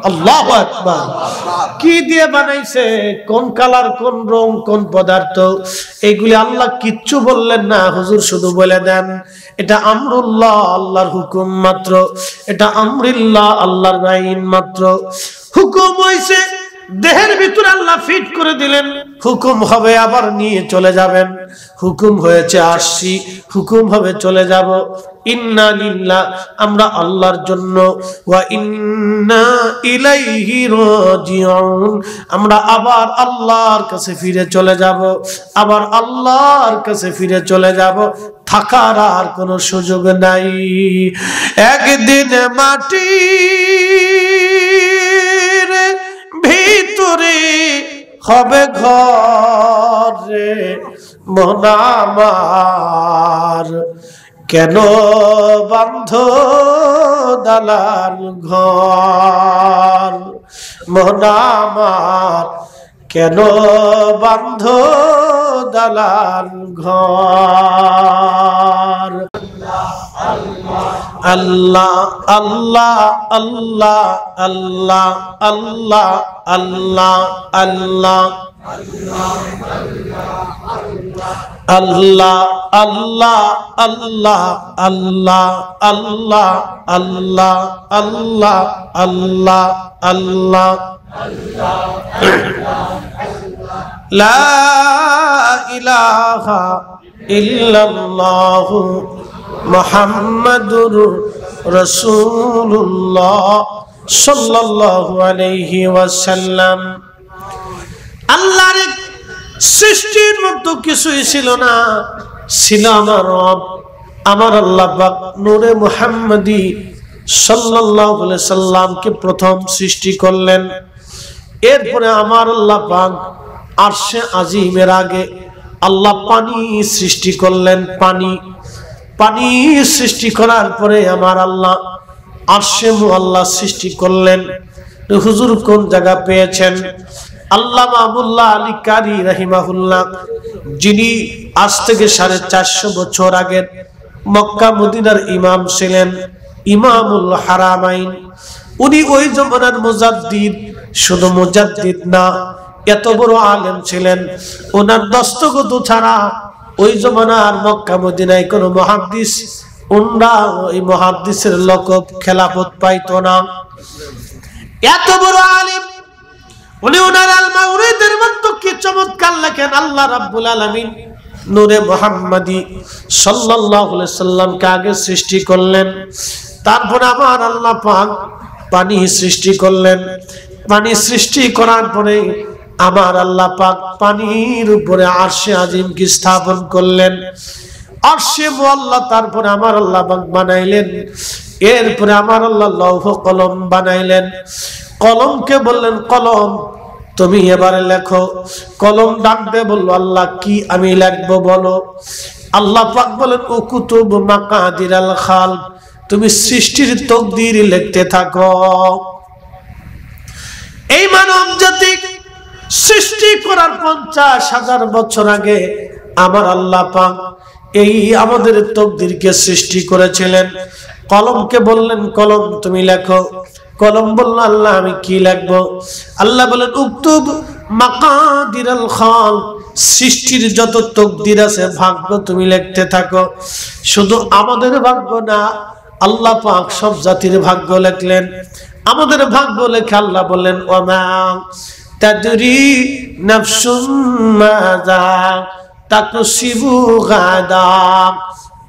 S1: আল্লাহু আকবার। কি দিয়ে বানাইছে, কোন কালার, কোন রং, কোন পদার্থ, এইগুলি আল্লাহ কিচ্ছু বললেন না। হুজুর শুধু বলে দেন এটা আমরুল্লাহ, আল্লাহর হুকুম মাত্র। এটা আমরিল্লাহ, আল্লাহর আইন মাত্র। হুকুম হইছে দেহের ভিতরে আল্লাহ ফিট করে দিলেন, হুকুম হবে আবার নিয়ে চলে যাবেন। হুকুম হয়েছে আসছি, হুকুম হবে চলে যাব। ইন্না লিল্লাহ, আমরা আল্লাহর জন্য, ওয়া ইন্না ইলাইহি রাজিউন, আমরা আবার আল্লাহর কাছে ফিরে চলে যাব, আবার আল্লাহর কাছে ফিরে চলে যাব। থাকার আর কোনো সুযোগ নাই। একদিন মাটি ভিতরে হবে ঘরে মন আমার, কেন বান্ধ দালান ঘর? মন আমার কেন বান্ধ দালান ঘর? আল্লাহ আল্লাহ আল্লাহ আল্লাহ আল্লাহ আল্লাহ আল্লাহ আল্লাহ আল্লাহ আল্লাহ আল্লাহ আল্লাহ আল্লাহ আল্লাহ আল্লাহ আল্লাহ লা ইলাহা ইল্লাল্লাহু মুহাম্মাদুর রাসূলুল্লাহ সাল্লাল্লাহু আলাইহি ওয়াসাল্লাম। আল্লাহর সৃষ্টির মতো কিছুই ছিল না, ছিল আমার রব, আমার আল্লাহ পাক নূরে মুহাম্মাদি সাল্লাল্লাহু আলাইহি সাল্লামকে প্রথম সৃষ্টি করলেন। এরপরে আমার আল্লাহ পাক আরশে আজিমের আগে আল্লাহ পানি সৃষ্টি করলেন। পানি সৃষ্টি করার পরে আমার আল্লাহ আরশে মুআল্লা সৃষ্টি করলেন। হুজুর কোন জায়গা পেয়েছেন? আল্লামা আবুল্লাহ আলী কারি রাহিমাহুল্লাহ, যিনি আজ থেকে 450 বছর আগের মক্কা মদিনার ইমাম ছিলেন, ইমামুল হারামাইন। উনি ওই জমানার মুজাদ্দিদ, শুধু মুজাদ্দিদ না, এত বড় আলেম ছিলেন। ওনার দস্তখত ছাড়া ওই জমানার মক্কা মদিনায় কোনো মুহাদ্দিস, ওনারা ওই মুহাদ্দিসের লকব খেলাফত পাইতো না। এত বড় আলেম উনি, ওনার আল মাউরিদের মতো কি চমৎকার লেখেন। আল্লাহ রাব্বুল আলামিন নূরে মুহাম্মাদি সাল্লাল্লাহু আলাইহি সাল্লামকে আগে সৃষ্টি করলেন। তারপর আমার আল্লাহ পাক পানি সৃষ্টি করলেন। পানি সৃষ্টি করার পরে আমার আল্লাহ পাক পানির উপরে আরশে আজিমকে স্থাপন করলেন। আরশে মুআল্লা তারপরে আমার আল্লাহ পাক বানাইলেন। এরপরে আমার আল্লাহ লৌহ কলম বানাইলেন। কলমকে বললেন, কলম তুমি এবারে লেখো। কলম ডাক দিয়ে বলল, আল্লাহ কি আমি লিখবো বলো। আল্লাহ পাক বলেন, উকুতুব মাকাদিরাল খালক, তুমি সৃষ্টির তকদির লিখতে থাকো। এই মানব জাতি সৃষ্টি করার 50,000 বছর আগে আমার আল্লাহ পাক এই আমাদের তকদিরকে সৃষ্টি করেছিলেন। কলমকে বললেন, কলম তুমি লেখো। কলম বলল, আল্লাহ আমি কি লিখবো। আল্লাহ বলেন, উকতুব মাকাদিরাল খালক, সৃষ্টির যত তকদির আছে ভাগ্য তুমি লিখতে থাকো। শুধু আমাদের ভাগ্য না, আল্লাহ পাক সব জাতির ভাগ্য লিখলেন। আমাদের ভাগ্য লেখে আল্লাহ বললেন, ওমা তাদরি নাফসুম মাযা তাকসিবু গাদা,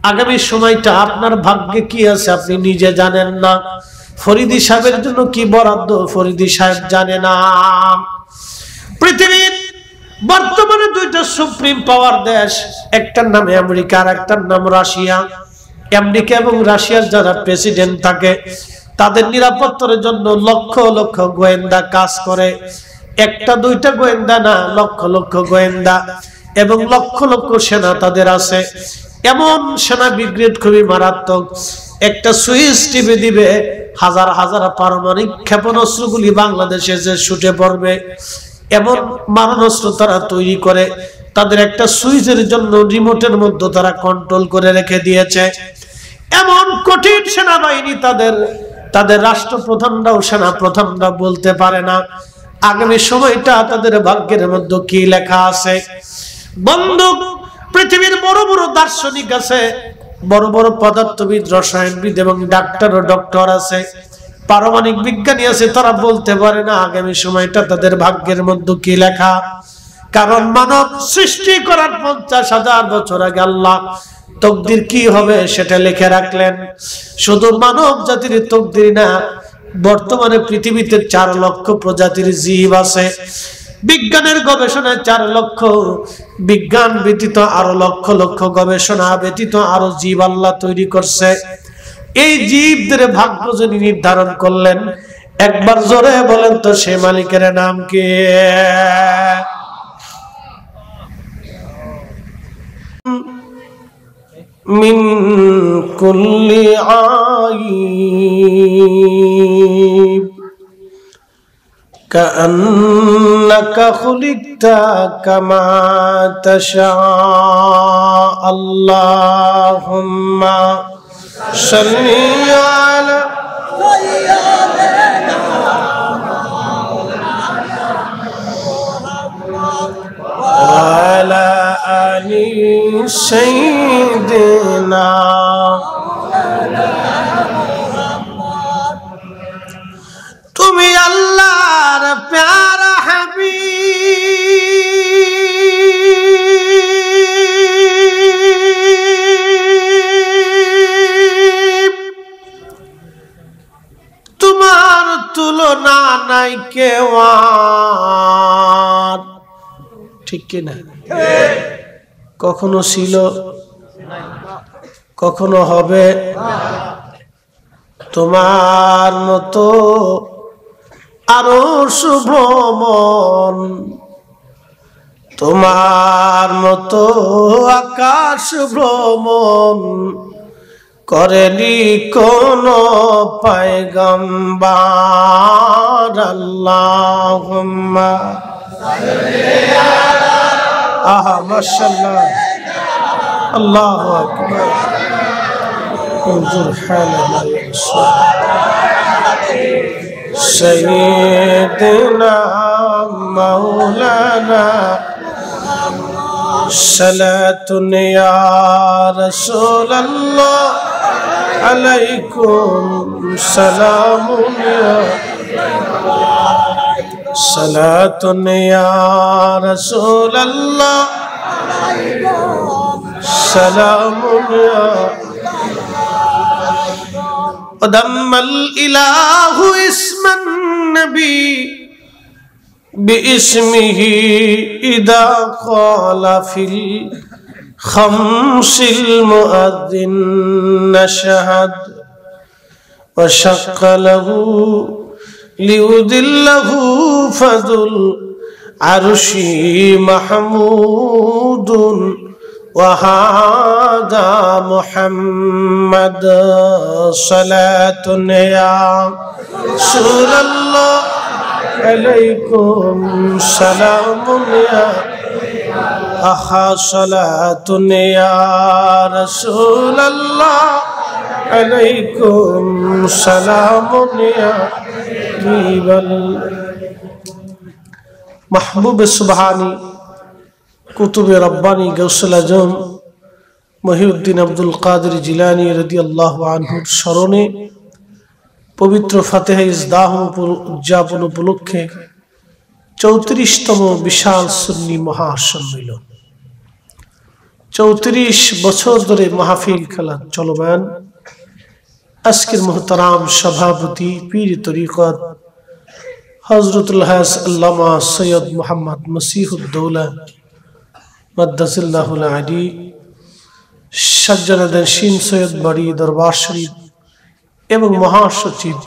S1: আগামী সময়টা আপনার ভাগ্যে কি আছে আপনি নিজে জানেন না। ফরিদি সাহেবের জন্য কি বরাদ্দ ফরিদি সাহেব জানে না। পৃথিবীর বর্তমানে দুইটা সুপ্রিম পাওয়ার দেশ, একটার নাম আমেরিকা আর একটার নাম রাশিয়া। আমেরিকা এবং রাশিয়ার যারা প্রেসিডেন্ট থাকে তাদের নিরাপত্তার জন্য লক্ষ লক্ষ গোয়েন্দা কাজ করে। একটা দুইটা গোয়েন্দা না, লক্ষ লক্ষ গোয়েন্দা এবং লক্ষ লক্ষ সেনা তাদের আছে। এমন সেনা ব্রিগেড খুবই মারাত্মক। একটা সুইচ টিপে দিবে, হাজার হাজার পারমাণবিক ক্ষেপণাস্ত্রগুলি বাংলাদেশে যে ছুটে পড়বে, এমন মারণাস্ত্র তারা তৈরি করে। তাদের একটা সুইচের জন্য রিমোটের মধ্যে তারা কন্ট্রোল করে রেখে দিয়েছে। এমন কঠিন সেনাবাহিনী তাদের রাষ্ট্রপ্রধানরাও সেনা প্রধানরা বলতে পারে না আগামী সময়টা তাদের ভাগ্যের মধ্যে কি লেখা আছে। বন্ধু, পৃথিবীর বড় বড় দার্শনিক আছে, বড় বড় পদার্থবিদ, রসায়নবিদ এবং ডক্টর আছে, পারমাণবিক বিজ্ঞানী আছে, তারা বলতে পারে না আগামী সময়টা তাদের ভাগ্যের মধ্যে কি লেখা। কারণ মানব সৃষ্টি করার 50,000 বছর আগে আল্লাহ তকদির কি হবে সেটা লিখে রাখলেন। শুধু মানব জাতির তকদির না, বর্তমানে পৃথিবীতে 4 লক্ষ প্রজাতির জীব আছে। বিজ্ঞানের গবেষণায় 4 লক্ষ, বিজ্ঞান ব্যতীত আরো লক্ষ লক্ষ গবেষণা ব্যতীত আরো জীব আল্লাহ তৈরি করছে। এই জীবদের ভাগ্য যিনি নির্ধারণ করলেন, একবার জোরে বলেন তো সে মালিকের নাম কি? মিন কুল্লি আইব কাআন্নাকা খুলিকতা কামা তাশা। আল্লাহুম্মা সাল্লি আলা ওয়ালা আলি সাইয়্যিদিনা। তুমি আল্লাহর প্যারা হাবিব, তোমার তুলনা নাই কেউ। ঠিক কিনা? কখনো ছিল, কখনো হবে। তোমার মতো আরো শুভ মন, তোমার মতো আকাশ ভ্রমণ করেনি কোন পয়গম্বর। আল্লাহুম্মা আহা মাশাআল্লাহ, আল্লাহু আকবার। انظر حالنا سيدنا مولانا صلاة يا رسول الله عليكم سلام صلاة يا رسول الله سلام وضم الإله اسم النبي باسمه إذا قال في الخمس المؤذن نشهد وشق له ليدله فذو العرش محمود وهذا محمد صلاة يا رسول الله عليكم سلام يا أخا صلاة يا رسول الله عليكم سلام يا حبيب محبوب सुबहानी कुतुब रब्बानी गौसुल आजम महिउद्दीन अब्दुल कादिर जिलानी रदियल्लाहु आन्हुर स्मरणे पवित्र फातिहा इज़दाह उद्यापन उपलक्षे 34तम विशाल सुन्नी महासम्मेलन 34 বছর ধরে মাহফিল খেলা চলমান। আজকের মুহতারাম সভাপতি পীর তরিকত হযরতুল হাস আল্লামা সৈয়দ মুহাম্মদ মসিহুদ্দৌলা মাদ্দাসিল্লাহুল আলী সাজ্জাদানশীন সৈয়দ বাড়ি দরবার শরীফ এবং মহাসচিব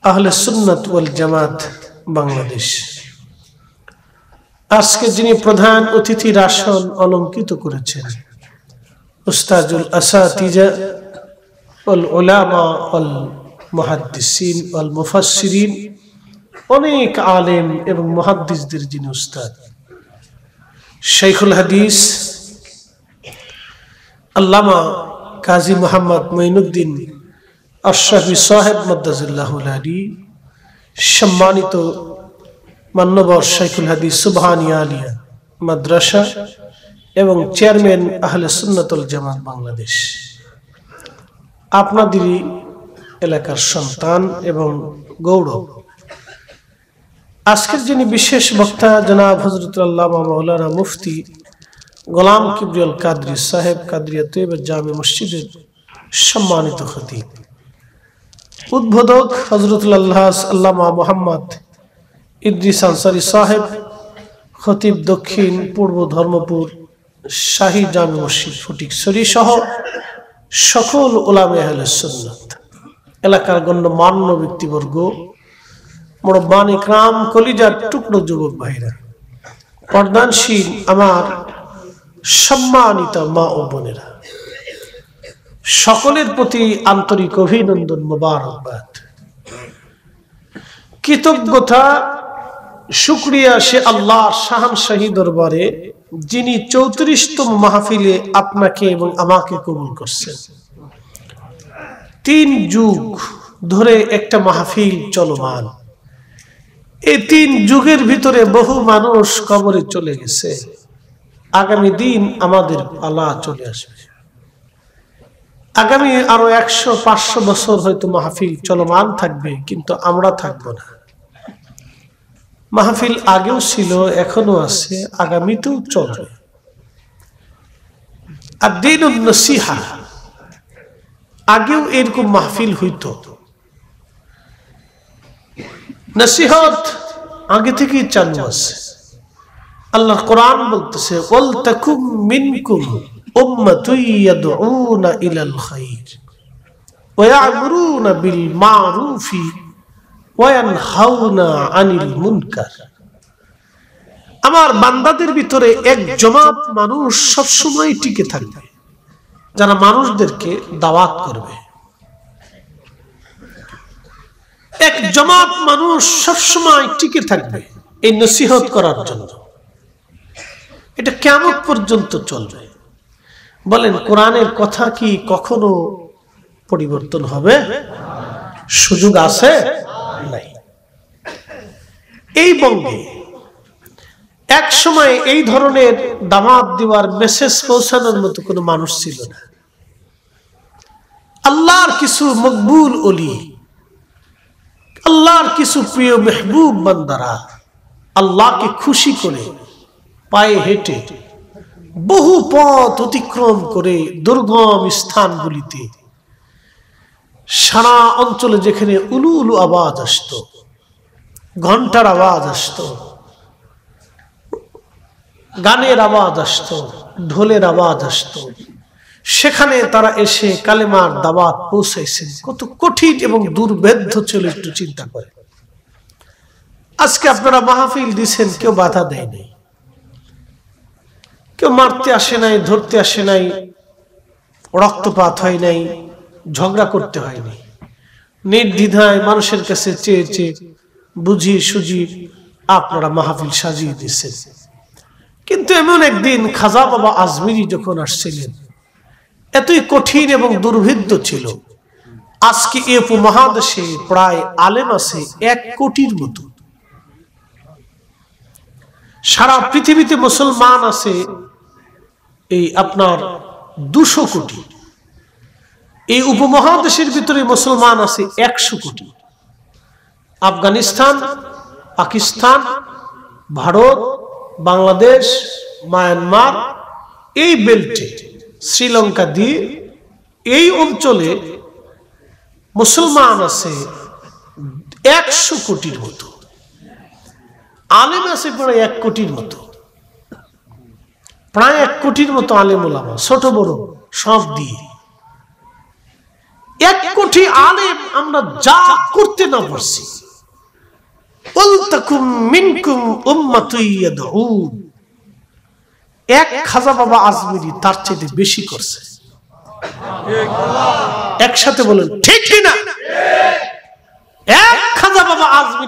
S1: আহলে সুন্নাত ওয়াল জামাত বাংলাদেশ, আজকে যিনি প্রধান অতিথির আসন অলঙ্কিত করেছেন উস্তাজুল আসাতিজা ওয়াল উলামা ওয়াল মুহাদ্দিসিন ওয়াল মুফাসসিরিন, অনেক আলেম এবং মুহাদ্দিসদের যিনি উস্তাদ শাইখুল হাদিস আল্লামা কাজী মুহাম্মদ মঈনুদ্দিন আশরাফি সাহেব মাদ্দাসিল্লাহুল আলী, সম্মানিত মান্যবর শাইখুল হাদিস সুবহানিয়া আলিয়া মাদ্রাসা এবং চেয়ারম্যান আহলে সুন্নাত ওয়াল জামাত বাংলাদেশ, আপনাদেরই এলাকার সন্তান এবং গৌরব। আজকের যিনি বিশেষ বক্তা জনাব হযরত আল্লামা মাওলানা মুফতি গোলাম কিবরিয়াল কাদরী সাহেব কাদরিয়া তৈয়বা জামে মসজিদের সম্মানিত খতিব, উদ্বোধক হযরতুল আল্লামা মুহাম্মদ ইদ্রিস আনসারী সাহেব খতিব দক্ষিণ পূর্ব ধর্মপুর শাহী জামে মসজিদ ফটিকছড়ি সহ সকল উলামায়ে আহলে সুন্নাত, এলাকার গণ্যমান্য ব্যক্তিবর্গ, মুরব্বান ইকরাম, কলিজার টুকরো যুবক ভাইরা, পর্দানশীল আমার সম্মানিত মা ও বোনেরা, সকলের প্রতি আন্তরিক অভিনন্দন, মোবারকবাদ, কৃতজ্ঞতা, শুকরিয়া সে আল্লাহর শাহানশাহী দরবারে যিনি 34তম মাহফিলে আপনাকে এবং আমাকে কবুল করছেন। 3 যুগ ধরে একটা মাহফিল চলমান, এই 3 যুগের ভিতরে বহু মানুষ কবরে চলে গেছে, আগামী দিন আমাদের পালা চলে আসবে। আগামী আরো 100-500 বছর হয়তো মাহফিল চলমান থাকবে, কিন্তু আমরা থাকবো না। মাহফিল আগেও ছিল, এখনো আছে, আগামীতেও চলবে। আর দ্বীনুন নসিহা, আগেও এরকম মাহফিল হইতো, নসিহত আগে থেকেই চালু আছে। আল্লাহর কোরআন বলতেছে ওয়াল তাকুম মিনকুম উম্মাতুন ইয়াদউনা ইলাল খায়র ওয়া ইয়া'মুরুনা বিল মা'রুফি ওয়া ইয়ানহাউনা আনিল মুনকার। আমার বান্দাদের ভিতরে এক জমাত মানুষ সব সময় টিকে থাকবে, যারা মানুষদেরকে দাওয়াত করবে। এক জমাত মানুষ সব সময় টিকে থাকবে এই নসিহত করার জন্য। এটা কিয়ামত পর্যন্ত চলবে। বলেন, কোরআনের কথা কি কখনো পরিবর্তন হবে? সুযোগ আছে? নাই। এই বঙ্গে এক সময় এই ধরনের দাওয়াত দেওয়ার মেসেজ পৌঁছানোর মতো কোনো মানুষ ছিল না। আল্লাহর কিছু মকবুল ওলি, আল্লাহর কিছু প্রিয় মেহবুব বান্দারা আল্লাহকে খুশি করে পায়ে হেঁটে বহু পথ অতিক্রম করে দুর্গম স্থানগুলিতে সারা অঞ্চলে যেখানে উলু উলু আওয়াজ আসতো, ঘন্টার আওয়াজ আসতো, গানের আওয়াজ আসতো, ঢোলের আওয়াজ আসতো, সেখানে তারা এসে কালেমার দাওয়াত পৌঁছাইছেন। কত কঠিন এবং দুর্ভেদ্য ছিল একটু চিন্তা করে। আজকে আপনারা মাহফিল দিচ্ছেন, কেউ বাধা দেয়নি, কেউ মারতে আসে নাই, ধরতে আসে নাই, রক্তপাত হয় নাই, ঝগড়া করতে হয়নি। নির্দ্বিধায় মানুষের কাছে চেয়ে চেয়ে বুঝিয়ে সুঝিয়ে আপনারা মাহফিল সাজিয়ে দিচ্ছেন। কিন্তু এমন একদিন খাজা বাবা আজমিরি যখন আসছিলেন, এতই কঠিন এবং দুর্ভেদ্য ছিল। আজকে এই উপমহাদেশে প্রায় আলেম আছে 1 কোটির মতো, সারা পৃথিবীতে মুসলমান আছে এই আপনার 200 কোটি। এই উপমহাদেশের ভিতরে মুসলমান আছে 100 কোটি। আফগানিস্তান, পাকিস্তান, ভারত, বাংলাদেশ, মায়ানমার, এই বেল্টে, শ্রীলঙ্কা দিয়ে এই অঞ্চলে মুসলমান আছে 100 কোটির মতো, আলেম আছে প্রায় 1 কোটির মতো, প্রায় 1 কোটির মতো আলেম ওলামা, ছোট বড় সব দিয়ে 1 কোটি আলেম আমরা যা করতে না পারছি। ওয়ালতাকুম মিনকুম উম্মাতুন ইয়াদউন, এক খাজা বাবা আজমিরি তার চেয়ে বেশি করছে। একসাথে বলেন ঠিক কি না? এক খাজা বাবা আজমিরি